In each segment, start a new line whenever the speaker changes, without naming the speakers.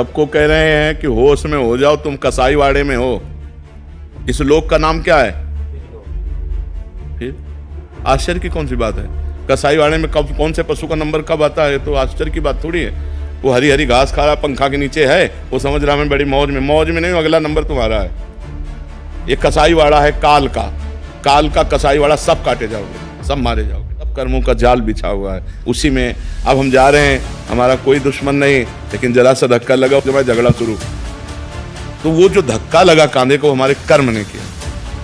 सबको कह रहे हैं कि होश में हो जाओ, तुम कसाईवाड़े में हो। इस लोक का नाम क्या है? फिर आश्चर्य की कौन सी बात है? कसाईवाड़े में कब कौन से पशु का नंबर कब आता है तो आश्चर्य की बात थोड़ी है। वो हरी हरी घास खा रहा, पंखा के नीचे है, वो समझ रहा मैं बड़ी मौज में। मौज में नहीं, अगला नंबर तुम्हारा है। ये कसाईवाड़ा है काल का कसाईवाड़ा। सब काटे जाओगे, सब मारे जाओगे, सब कर्मों का जाल बिछा हुआ है उसी में। अब हम जा रहे हैं, हमारा कोई दुश्मन नहीं, लेकिन जरा सा धक्का लगा उसके बाद झगड़ा शुरू। तो वो जो धक्का लगा कांधे को, हमारे कर्म ने किया।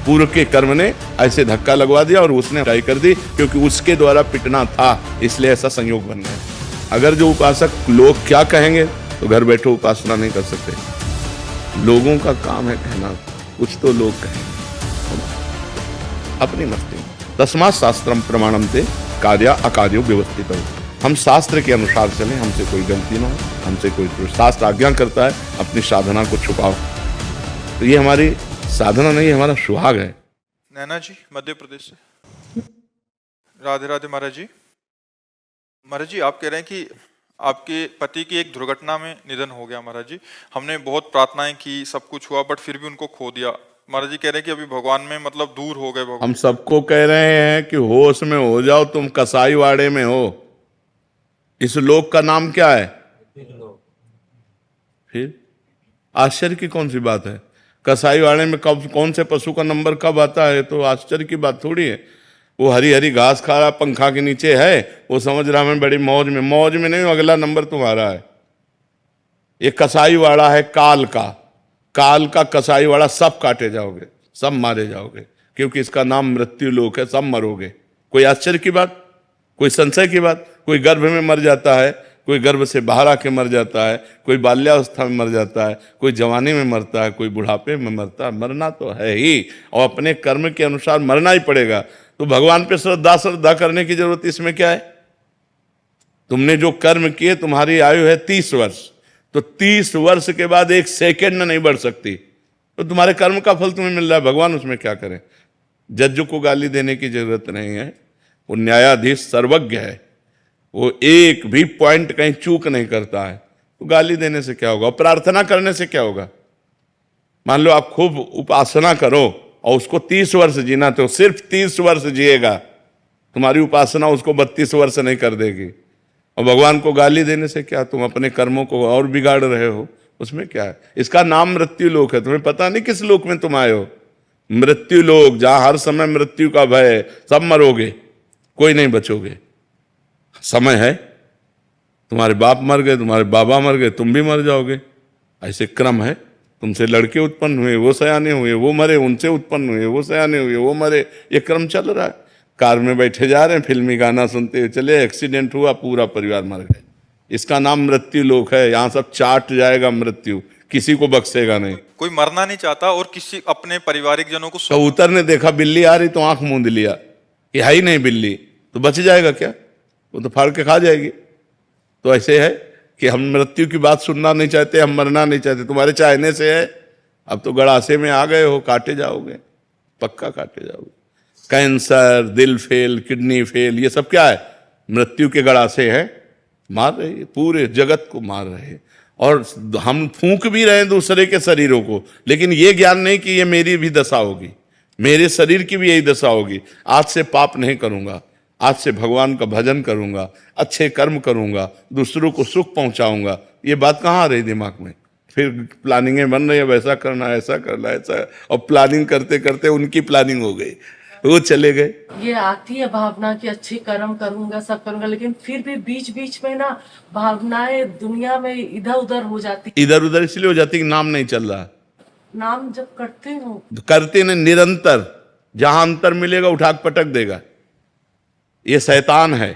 पूर्व के कर्म ने ऐसे धक्का लगवा दिया और उसने ट्राई कर दी, क्योंकि उसके द्वारा पिटना था, इसलिए ऐसा संयोग बन गया। अगर जो उपासक लोग क्या कहेंगे तो घर बैठे उपासना नहीं कर सकते। लोगों का काम है कहना, कुछ तो लोग कहेंगे अपनी मस्ती। तस्मात् शास्त्रम प्रमाणम ते कार्य अकार्यो व्यवस्थित हो। हम शास्त्र के अनुसार चलें, हमसे कोई गलती ना हो, हमसे कोई शास्त्र आज्ञा करता है अपनी साधना को छुपाओ। तो ये हमारी साधना नहीं, हमारा सुहाग है।
नैना जी मध्य प्रदेश से। राधे राधे महाराज जी। महाराज जी आप कह रहे हैं कि आपके पति की एक दुर्घटना में निधन हो गया। महाराज जी हमने बहुत प्रार्थनाएं की, सब कुछ हुआ, बट फिर भी उनको खो दिया। महाराज जी कह रहे हैं कि अभी भगवान में मतलब दूर हो गए भगवान।
हम सबको कह रहे हैं कि होश में हो जाओ, तुम कसाईवाड़े में हो। इस लोक का नाम क्या है? फिर आश्चर्य की कौन सी बात है? कसाईवाड़े में कब कौन से पशु का नंबर कब आता है तो आश्चर्य की बात थोड़ी है। वो हरी हरी घास खा रहा, पंखा के नीचे है, वो समझ रहा मैं बड़ी मौज में। मौज में नहीं, अगला नंबर तुम्हारा है। ये कसाईवाड़ा है काल का कसाईवाड़ा। सब काटे जाओगे, सब मारे जाओगे, क्योंकि इसका नाम मृत्यु लोक है। सब मरोगे। कोई आश्चर्य की बात, कोई संशय की बात? कोई गर्भ में मर जाता है, कोई गर्भ से बाहर आके मर जाता है, कोई बाल्यावस्था में मर जाता है, कोई जवानी में मरता है, कोई बुढ़ापे में मरता है। मरना तो है ही, और अपने कर्म के अनुसार मरना ही पड़ेगा। तो भगवान पे श्रद्धा करने की जरूरत इसमें क्या है? तुमने जो कर्म किए, तुम्हारी आयु है 30 वर्ष, तो 30 वर्ष के बाद 1 सेकेंड में नहीं बढ़ सकती। तो तुम्हारे कर्म का फल तुम्हें मिल रहा है, भगवान उसमें क्या करें? जज को गाली देने की जरूरत नहीं है, वो न्यायाधीश सर्वज्ञ है। वो एक भी पॉइंट कहीं चूक नहीं करता है। तो गाली देने से क्या होगा? प्रार्थना करने से क्या होगा? मान लो आप खूब उपासना करो और उसको 30 वर्ष जीना, तो सिर्फ 30 वर्ष जिएगा, तुम्हारी उपासना उसको 32 वर्ष नहीं कर देगी। और भगवान को गाली देने से क्या? तुम अपने कर्मों को और बिगाड़ रहे हो, उसमें क्या है? इसका नाम मृत्यु लोक है। तुम्हें पता नहीं किस लोक में तुम आए हो। मृत्यु लोक, जहां हर समय मृत्यु का भय है। सब मरोगे, कोई नहीं बचोगे। समय है, तुम्हारे बाप मर गए, तुम्हारे बाबा मर गए, तुम भी मर जाओगे। ऐसे क्रम है। तुमसे लड़के उत्पन्न हुए, वो सयाने हुए, वो मरे, उनसे उत्पन्न हुए, वो सयाने हुए, वो मरे। ये क्रम चल रहा है। कार में बैठे जा रहे हैं, फिल्मी गाना सुनते हुए चले, एक्सीडेंट हुआ, पूरा परिवार मर गए। इसका नाम मृत्यु लोक है। यहाँ सब चाट जाएगा मृत्यु, किसी को बख्शेगा नहीं।
कोई मरना नहीं चाहता और किसी अपने पारिवारिक जनों को।
कबूतर ने देखा बिल्ली आ रही तो आंख मूंद लिया, ये है ही नहीं बिल्ली, तो बच जाएगा क्या? वो तो फाड़ के खा जाएगी। तो ऐसे है कि हम मृत्यु की बात सुनना नहीं चाहते, हम मरना नहीं चाहते। तुम्हारे चाहने से है। अब तो गड़ासे में आ गए हो, काटे जाओगे, पक्का काटे जाओगे। कैंसर, दिल फेल, किडनी फेल, ये सब क्या है? मृत्यु के गड़ासे हैं। मार रहे हैं, पूरे जगत को मार रहे हैं। और हम फूंक भी रहे हैं दूसरे के शरीरों को, लेकिन ये ज्ञान नहीं कि ये मेरी भी दशा होगी, मेरे शरीर की भी यही दशा होगी। आज से पाप नहीं करूंगा, आज से भगवान का भजन करूंगा, अच्छे कर्म करूंगा, दूसरों को सुख पहुंचाऊंगा। ये बात कहाँ आ रही दिमाग में? फिर प्लानिंगें बन रही है, वैसा करना, ऐसा करना, ऐसा। और प्लानिंग करते करते उनकी प्लानिंग हो गई, वो चले गए।
ये आती है भावना कि अच्छे कर्म करूंगा, सब करूंगा, लेकिन फिर भी बीच बीच में ना भावनाएं दुनिया में इधर उधर हो जाती।
इधर उधर इसलिए हो जाती कि नाम नहीं चल रहा।
नाम जब
करते नहीं, निरंतर। जहां अंतर मिलेगा उठा पटक देगा। ये शैतान है,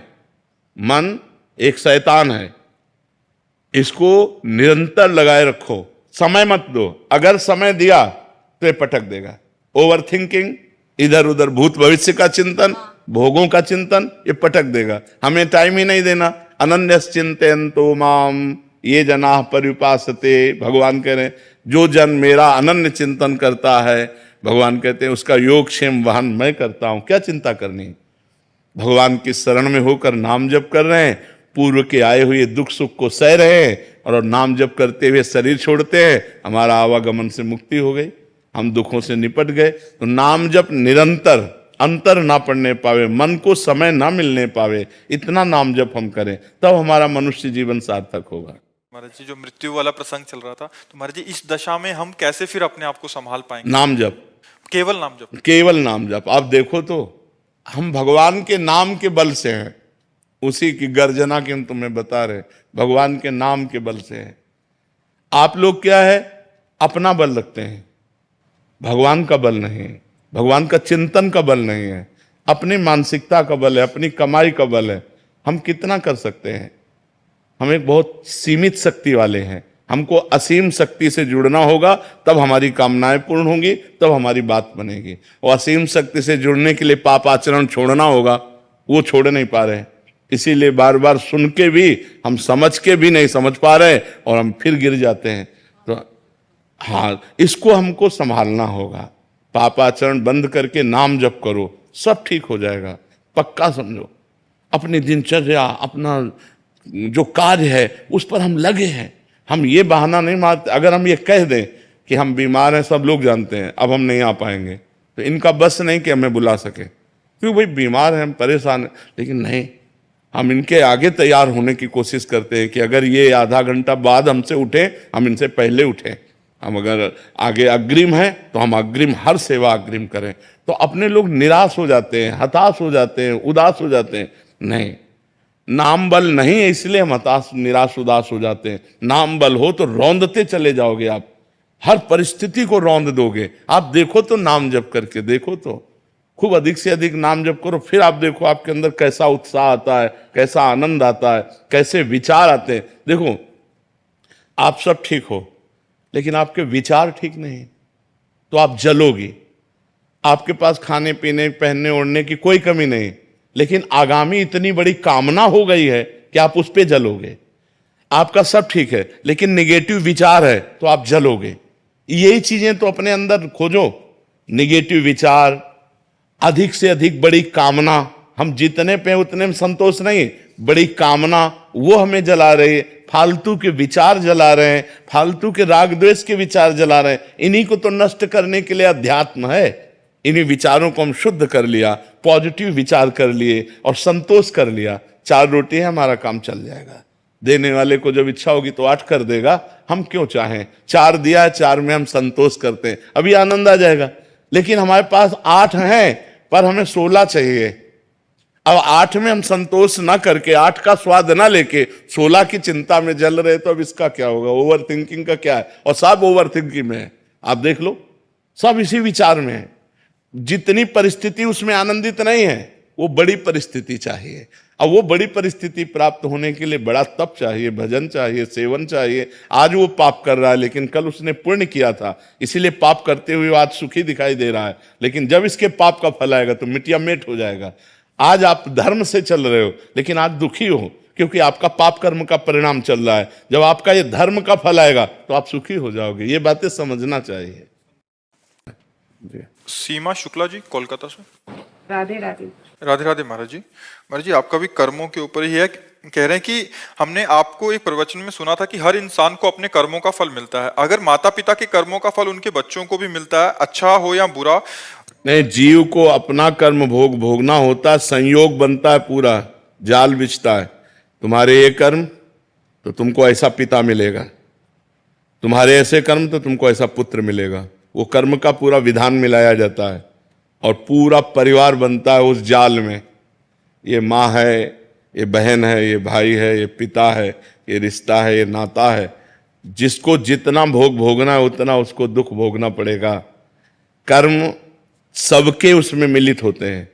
मन एक शैतान है। इसको निरंतर लगाए रखो, समय मत दो। अगर समय दिया तो ये पटक देगा। ओवर थिंकिंग, इधर उधर भूत भविष्य का चिंतन, भोगों का चिंतन, ये पटक देगा। हमें टाइम ही नहीं देना। अनन्यश्चिन्तयन्तो माम ये जना पर्युपासते। भगवान कह रहे हैं जो जन मेरा अनन्य चिंतन करता है, भगवान कहते हैं उसका योगक्षेम वहन मैं करता हूं। क्या चिंता करनी है? भगवान की शरण में होकर नाम जप कर रहे हैं, पूर्व के आए हुए दुख सुख को सह रहे हैं, और नाम जप करते हुए शरीर छोड़ते हैं, हमारा आवागमन से मुक्ति हो गई, हम दुखों से निपट गए। तो नाम जप निरंतर, अंतर ना पड़ने पावे, मन को समय ना मिलने पावे, इतना नाम जप हम करें, तब हमारा मनुष्य जीवन सार्थक होगा।
महाराज जी, जो मृत्यु वाला प्रसंग चल रहा था, तो महाराज जी इस दशा में हम कैसे फिर अपने आप को संभाल पाएंगे?
नाम जप,
केवल नाम जप,
केवल नाम जप। आप देखो तो हम भगवान के नाम के बल से हैं, उसी की गर्जना की हम तुम्हें बता रहे, भगवान के नाम के बल से है। आप लोग क्या है, अपना बल रखते हैं, भगवान का बल नहीं है, भगवान का चिंतन का बल नहीं है, अपनी मानसिकता का बल है, अपनी कमाई का बल है। हम कितना कर सकते हैं? हम एक बहुत सीमित शक्ति वाले हैं, हमको असीम शक्ति से जुड़ना होगा, तब हमारी कामनाएं पूर्ण होंगी, तब हमारी बात बनेगी। और असीम शक्ति से जुड़ने के लिए पाप आचरण छोड़ना होगा, वो छोड़ नहीं पा रहे हैं। इसीलिए बार बार सुन के भी हम समझ के भी नहीं समझ पा रहे और हम फिर गिर जाते हैं। तो हाँ, इसको हमको संभालना होगा। पापाचरण बंद करके नाम जप करो, सब ठीक हो जाएगा, पक्का समझो। अपनी दिनचर्या, अपना जो कार्य है उस पर हम लगे हैं। हम ये बहाना नहीं मारते। अगर हम ये कह दें कि हम बीमार हैं, सब लोग जानते हैं, अब हम नहीं आ पाएंगे, तो इनका बस नहीं कि हमें बुला सके, क्योंकि भाई बीमार हैं, हम परेशान हैं। लेकिन नहीं, हम इनके आगे तैयार होने की कोशिश करते हैं कि अगर ये आधा घंटा बाद हमसे उठे, हम इनसे पहले उठें। हम अगर आगे अग्रिम हैं तो हम अग्रिम, हर सेवा अग्रिम करें। तो अपने लोग निराश हो जाते हैं, हताश हो जाते हैं, उदास हो जाते हैं। नहीं, नाम बल नहीं है इसलिए हम हताश, निराश, उदास हो जाते हैं। नाम बल हो तो रौंदते चले जाओगे, आप हर परिस्थिति को रौंद दोगे। आप देखो तो, नाम जप करके देखो तो, खूब अधिक से अधिक नाम जप करो, फिर आप देखो आपके अंदर कैसा उत्साह आता है, कैसा आनंद आता है, कैसे विचार आते हैं। देखो, आप सब ठीक हो लेकिन आपके विचार ठीक नहीं तो आप जलोगी। आपके पास खाने पीने, पहनने ओढ़ने की कोई कमी नहीं, लेकिन आगामी इतनी बड़ी कामना हो गई है कि आप उस पे जलोगे। आपका सब ठीक है लेकिन निगेटिव विचार है तो आप जलोगे। यही चीजें तो अपने अंदर खोजो, निगेटिव विचार, अधिक से अधिक बड़ी कामना। हम जितने पे उतने में संतोष नहीं, बड़ी कामना वो हमें जला रही है। फालतू के विचार जला रहे हैं, फालतू के राग द्वेष के विचार जला रहे हैं। इन्हीं को तो नष्ट करने के लिए अध्यात्म है। इन्हीं विचारों को हम शुद्ध कर लिया, पॉजिटिव विचार कर लिए और संतोष कर लिया, 4 रोटी है, हमारा काम चल जाएगा। देने वाले को जब इच्छा होगी तो 8 कर देगा। हम क्यों चाहें? 4 दिया है, 4 में हम संतोष करते हैं, अभी आनंद आ जाएगा। लेकिन हमारे पास 8 हैं पर हमें 16 चाहिए। अब 8 में हम संतोष ना करके, 8 का स्वाद ना लेके 16 की चिंता में जल रहे, तो अब इसका क्या होगा? ओवर थिंकिंग का क्या है? और सब ओवर थिंकिंग में है। आप देख लो, सब इसी विचार में है। जितनी परिस्थिति उसमें आनंदित नहीं है, वो बड़ी परिस्थिति चाहिए। अब वो बड़ी परिस्थिति प्राप्त होने के लिए बड़ा तप चाहिए, भजन चाहिए, सेवन चाहिए। आज वो पाप कर रहा है लेकिन कल उसने पुण्य किया था, इसीलिए पाप करते हुए आज सुखी दिखाई दे रहा है। लेकिन जब इसके पाप का फल आएगा तो मिटिया मेट हो जाएगा। आज आप धर्म से चल रहे हो लेकिन आज दुखी हो, क्योंकि आपका पाप कर्म का परिणाम चल रहा है। जब आपका ये धर्म का फल आएगा तो आप सुखी हो जाओगे। ये बातें समझना चाहिए।
सीमा शुक्ला जी, कोलकाता से।
राधे राधे।
राधे राधे महाराज जी। महाराज जी, आपका भी कर्मों के ऊपर ही है। कह रहे हैं कि हमने आपको एक प्रवचन में सुना था कि हर इंसान को अपने कर्मों का फल मिलता है। अगर माता पिता के कर्मों का फल उनके बच्चों को भी मिलता है, अच्छा हो या बुरा,
नहीं, जीव को अपना कर्म भोगना होता है। संयोग बनता है, पूरा जाल बिछता है। तुम्हारे ये कर्म तो तुमको ऐसा पिता मिलेगा, तुम्हारे ऐसे कर्म तो तुमको ऐसा पुत्र मिलेगा। वो कर्म का पूरा विधान मिलाया जाता है और पूरा परिवार बनता है उस जाल में। ये माँ है, ये बहन है, ये भाई है, ये पिता है, ये रिश्ता है, ये नाता है। जिसको जितना भोग भोगना है उतना उसको दुख भोगना पड़ेगा। कर्म सबके उसमें मिलित होते हैं,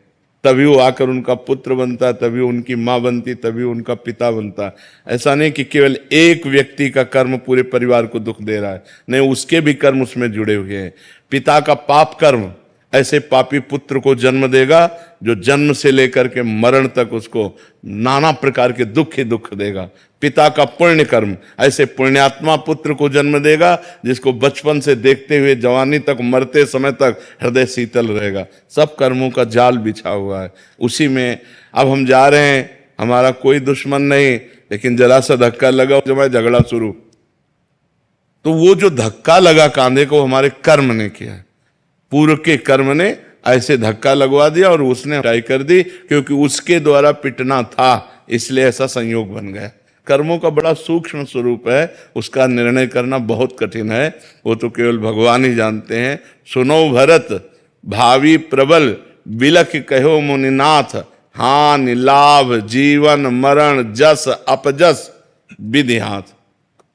तभी वो आकर उनका पुत्र बनता है, तभी उनकी माँ बनती, तभी उनका पिता बनता। ऐसा नहीं कि केवल एक व्यक्ति का कर्म पूरे परिवार को दुख दे रहा है, नहीं, उसके भी कर्म उसमें जुड़े हुए हैं। पिता का पाप कर्म ऐसे पापी पुत्र को जन्म देगा जो जन्म से लेकर के मरण तक उसको नाना प्रकार के दुख ही दुख देगा। पिता का पुण्य कर्म ऐसे पुण्यात्मा पुत्र को जन्म देगा जिसको बचपन से देखते हुए जवानी तक, मरते समय तक हृदय शीतल रहेगा। सब कर्मों का जाल बिछा हुआ है, उसी में अब हम जा रहे हैं। हमारा कोई दुश्मन नहीं, लेकिन जरा सा धक्का लगा, जो झगड़ा शुरू। तो वो जो धक्का लगा कांधे को हमारे कर्म ने किया, पूर्व के कर्म ने ऐसे धक्का लगवा दिया और उसने पिटाई कर दी, क्योंकि उसके द्वारा पिटना था, इसलिए ऐसा संयोग बन गया। कर्मों का बड़ा सूक्ष्म स्वरूप है, उसका निर्णय करना बहुत कठिन है, वो तो केवल भगवान ही जानते हैं। सुनो भरत भावी प्रबल, बिलख कहो मुनिनाथ, हानि लाभ जीवन मरण जस अपजस विधि हाथ।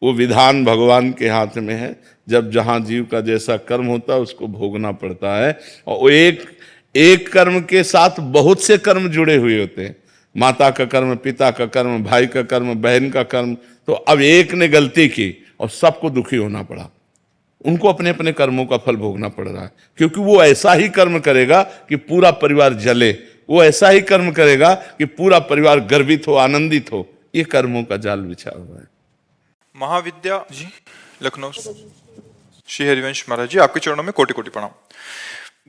वो विधान भगवान के हाथ में है, जब जहां जीव का जैसा कर्म होता है उसको भोगना पड़ता है। और वो एक कर्म के साथ बहुत से कर्म जुड़े हुए होते हैं, माता का कर्म, पिता का कर्म, भाई का कर्म, बहन का कर्म। तो अब एक ने गलती की और सबको दुखी होना पड़ा, उनको अपने अपने कर्मों का फल भोगना पड़ रहा है, क्योंकि वो ऐसा ही कर्म करेगा कि पूरा परिवार जले, वो ऐसा ही कर्म करेगा कि पूरा परिवार गर्वित हो, आनंदित हो। ये कर्मों का जाल बिछा हुआ है।
महाविद्या जी लखनऊ, श्री हरिवंश महाराज जी, आपके चरणों में कोटि कोटि प्रणाम।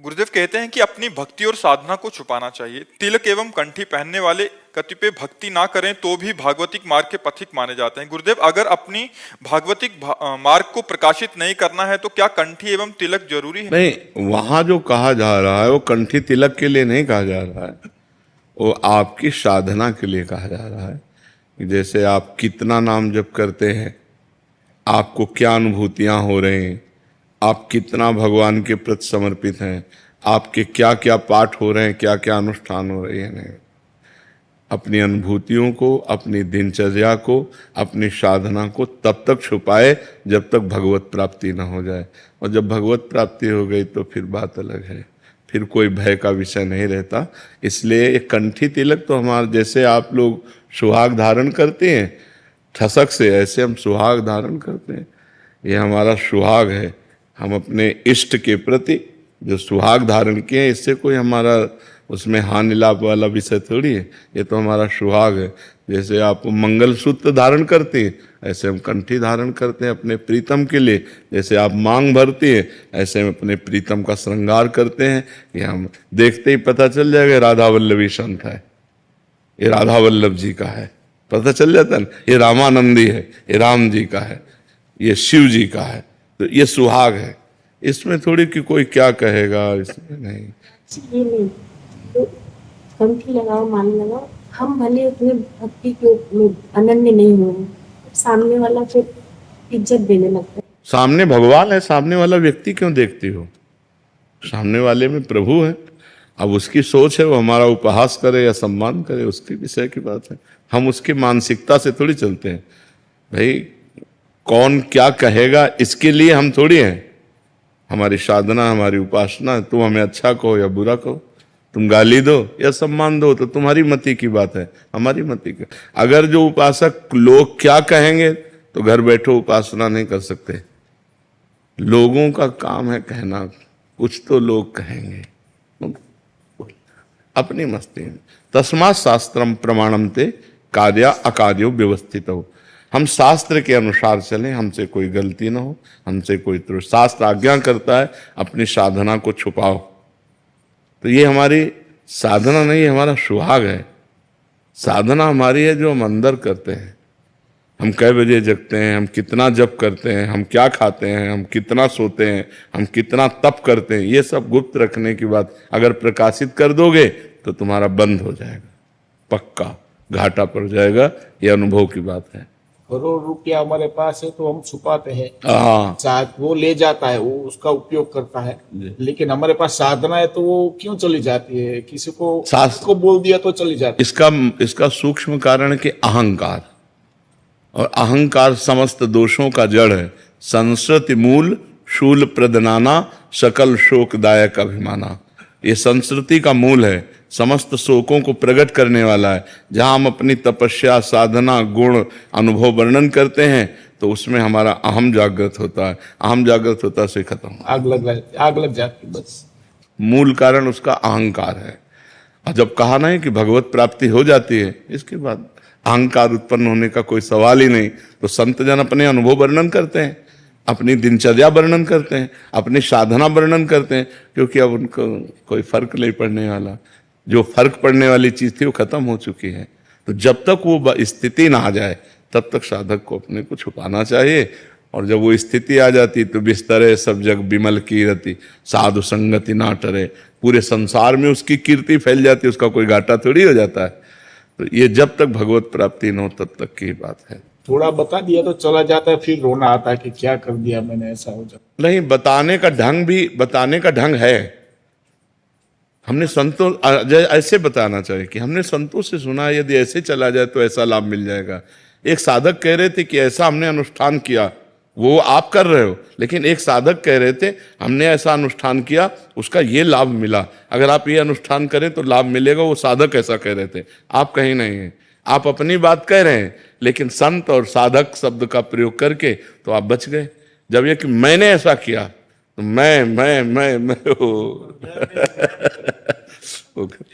गुरुदेव कहते हैं कि अपनी भक्ति और साधना को छुपाना चाहिए। तिलक एवं कंठी पहनने वाले कतिपय भक्ति ना करें तो भी भागवतिक मार्ग के पथिक माने जाते हैं। गुरुदेव, अगर अपनी भागवतिक मार्ग को प्रकाशित नहीं करना है तो क्या कंठी एवं तिलक जरूरी है?
नहीं, वहां जो कहा जा रहा है वो कंठी तिलक के लिए नहीं कहा जा रहा है, वो आपकी साधना के लिए कहा जा रहा है। जैसे आप कितना नाम जप करते हैं, आपको क्या अनुभूतियां हो रही हैं, आप कितना भगवान के प्रति समर्पित हैं, आपके क्या क्या पाठ हो रहे हैं, क्या क्या अनुष्ठान हो रहे हैं। अपनी अनुभूतियों को, अपनी दिनचर्या को, अपनी साधना को तब तक छुपाए जब तक भगवत प्राप्ति ना हो जाए। और जब भगवत प्राप्ति हो गई तो फिर बात अलग है, फिर कोई भय का विषय नहीं रहता। इसलिए ये कंठी तिलक तो हमारे जैसे आप लोग सुहाग धारण करते हैं ठसक से, ऐसे हम सुहाग धारण करते हैं। ये हमारा सुहाग है, हम अपने इष्ट के प्रति जो सुहाग धारण किए हैं, इससे कोई हमारा उसमें हानि लाभ वाला विषय थोड़ी है, ये तो हमारा सुहाग है। जैसे आप मंगलसूत्र धारण करते हैं, ऐसे हम कंठी धारण करते हैं अपने प्रीतम के लिए। जैसे आप मांग भरते हैं, ऐसे हम अपने प्रीतम का श्रृंगार करते हैं। ये हम देखते ही पता चल जाएगा राधा वल्लभी संत है, ये राधा वल्लभ जी का है, पता चल जाता है। ये रामानंदी है, ये राम जी का है, ये शिव जी का है। तो ये सुहाग है, इसमें थोड़ी कि कोई क्या कहेगा, इसमें नहीं।
ये नहीं तो कंठी लगाओ, मान लगाओ, हम भले अपने भक्ति के में अनन्य नहीं हो, सामने वाला फिर इज्जत देने लगता है।
सामने भगवान है, सामने वाला व्यक्ति क्यों देखती हो? सामने वाले में प्रभु है। अब उसकी सोच है, वो हमारा उपहास करे या सम्मान करे, उसके विषय की बात है। हम उसकी मानसिकता से थोड़ी चलते हैं। भाई कौन क्या कहेगा इसके लिए हम थोड़ी हैं। हमारी साधना, हमारी उपासना, तुम हमें अच्छा कहो या बुरा कहो, तुम गाली दो या सम्मान दो, तो तुम्हारी मति की बात है, हमारी मति की। अगर जो उपासक लोग क्या कहेंगे तो घर बैठो उपासना नहीं कर सकते। लोगों का काम है कहना, कुछ तो लोग कहेंगे, अपनी मस्ती में। तस्मात् शास्त्रम प्रमाणम ते कार्या अकार्यो व्यवस्थित हो। हम शास्त्र के अनुसार चलें, हमसे कोई गलती ना हो, हमसे कोई त्रुटि। शास्त्र आज्ञा करता है अपनी साधना को छुपाओ, तो ये हमारी साधना नहीं, हमारा सुहाग है। साधना हमारी है जो हम अंदर करते हैं। हम कै बजे जगते हैं, हम कितना जप करते हैं, हम क्या खाते हैं, हम कितना सोते हैं, हम कितना तप करते हैं, ये सब गुप्त रखने की बात अगर प्रकाशित कर दोगे तो तुम्हारा बंद हो जाएगा, पक्का घाटा पड़ जाएगा। ये अनुभव की बात है।
करोड़ रुपया हमारे पास है तो हम छुपाते हैं,
हाँ,
शायद वो ले जाता है, वो उसका उपयोग करता है। लेकिन हमारे पास साधना है तो वो क्यों चली जाती है? किसी को बोल दिया तो चली जाती है।
इसका सूक्ष्म कारण कि अहंकार, और अहंकार समस्त दोषों का जड़ है। संस्कृति मूल शूल प्रदनाना, सकल शोकदायक अभिमाना। ये संस्कृति का मूल है, समस्त शोकों को प्रकट करने वाला है। जहां हम अपनी तपस्या, साधना, गुण, अनुभव वर्णन करते हैं तो उसमें हमारा अहम जागृत होता है। अहम जागृत होता से खत्म,
आग लग जाती बस।
मूल कारण उसका अहंकार है। और जब कहा नहीं कि भगवत प्राप्ति हो जाती है, इसके बाद अहंकार उत्पन्न होने का कोई सवाल ही नहीं। तो संत जन अपने अनुभव वर्णन करते हैं, अपनी दिनचर्या वर्णन करते हैं, अपनी साधना वर्णन करते हैं, क्योंकि अब उनको कोई फर्क नहीं पड़ने वाला। जो फर्क पड़ने वाली चीज थी वो खत्म हो चुकी है। तो जब तक वो स्थिति ना आ जाए तब तक साधक को अपने को छुपाना चाहिए। और जब वो स्थिति आ जाती तो बिस्तरे सब जग बिमल कीरति, साधु संगति ना टरे, पूरे संसार में उसकी कीर्ति फैल जाती, उसका कोई घाटा थोड़ी हो जाता है। तो ये जब तक भगवत प्राप्ति न हो तब तक की बात है।
थोड़ा बता दिया तो चला जाता है, फिर रोना आता है कि क्या कर दिया मैंने, ऐसा हो जाता।
नहीं, बताने का ढंग है। हमने संतों ऐसे बताना चाहिए कि हमने संतों से सुना, यदि ऐसे चला जाए तो ऐसा लाभ मिल जाएगा। एक साधक कह रहे थे कि ऐसा हमने अनुष्ठान किया, वो आप कर रहे हो, लेकिन एक साधक कह रहे थे हमने ऐसा अनुष्ठान किया, उसका ये लाभ मिला, अगर आप ये अनुष्ठान करें तो लाभ मिलेगा। वो साधक ऐसा कह रहे थे, आप कहीं नहीं है। आप अपनी बात कह रहे हैं, लेकिन संत और साधक शब्द का प्रयोग करके तो आप बच गए। जब ये कि मैंने ऐसा किया तो मैं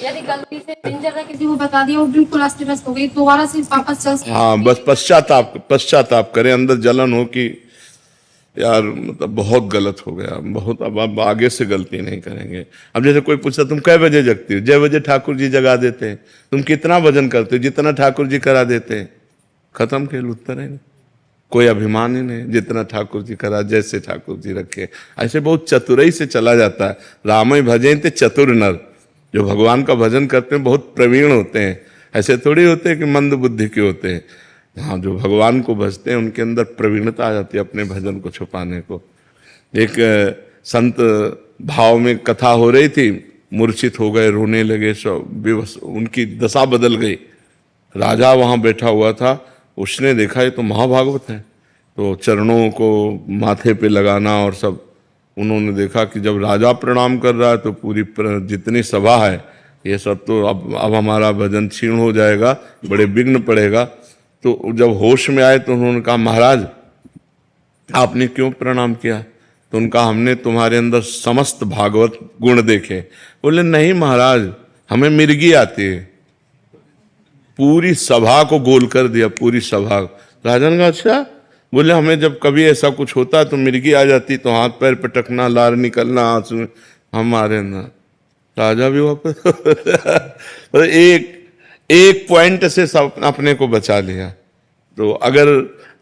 यदि गलती से दिनचर्या किसी को बता दिया, वो बिल्कुल अस्त व्यस्त हो गई, दोबारा से वापस चल।
हाँ, बस पश्चाताप करें, अंदर जलन हो कि यार मतलब बहुत गलत हो गया, बहुत, अब आगे से गलती नहीं करेंगे। अब जैसे कोई पूछता तुम कै बजे जगती हो, 6 बजे ठाकुर जी जगा देते हैं। तुम कितना भजन करते हो, जितना ठाकुर जी करा देते हैं। खत्म खेल, उत्तर है ना, कोई अभिमान ही नहीं, जितना ठाकुर जी करा, जैसे ठाकुर जी रखे। ऐसे बहुत चतुराई से चला जाता है। रामय भजन ते चतुर नर, जो भगवान का भजन करते हैं बहुत प्रवीण होते हैं। ऐसे थोड़ी होते हैं कि मंद बुद्धि के होते हैं। हाँ, जो भगवान को भजते हैं उनके अंदर प्रवीणता आ जाती है अपने भजन को छुपाने को। एक संत भाव में कथा हो रही थी, मूर्छित हो गए, रोने लगे, सब बेबस, उनकी दशा बदल गई। राजा वहाँ बैठा हुआ था, उसने देखा ये तो महाभागवत है, तो चरणों को माथे पे लगाना और सब। उन्होंने देखा कि जब राजा प्रणाम कर रहा है तो पूरी जितनी सभा है ये सब तो अब हमारा भजन क्षीण हो जाएगा, बड़े विघ्न पड़ेगा। तो जब होश में आए तो उन्होंने कहा महाराज आपने क्यों प्रणाम किया? तो उनका हमने तुम्हारे अंदर समस्त भागवत गुण देखे। बोले नहीं महाराज, हमें मिर्गी आती है। पूरी सभा को गोल कर दिया, पूरी सभा। राजा ने कहा अच्छा? बोले हमें जब कभी ऐसा कुछ होता तो मिर्गी आ जाती, तो हाथ पैर पटकना, लार निकलना आंसू हमारे ना। राजा भी वापस एक पॉइंट से सब अपने को बचा लिया। तो अगर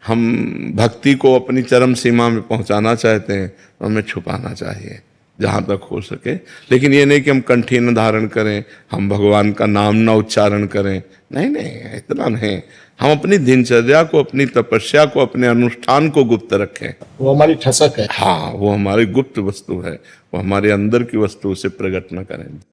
हम भक्ति को अपनी चरम सीमा में पहुंचाना चाहते हैं तो हमें छुपाना चाहिए जहां तक हो सके। लेकिन ये नहीं कि हम कंठी न धारण करें, हम भगवान का नाम न उच्चारण करें, नहीं नहीं, इतना नहीं। हम अपनी दिनचर्या को, अपनी तपस्या को, अपने अनुष्ठान को गुप्त रखें।
वो हमारी ठसक है।
हाँ, वो हमारी गुप्त वस्तु है, वो हमारे अंदर की वस्तु, उसे प्रकट न करें।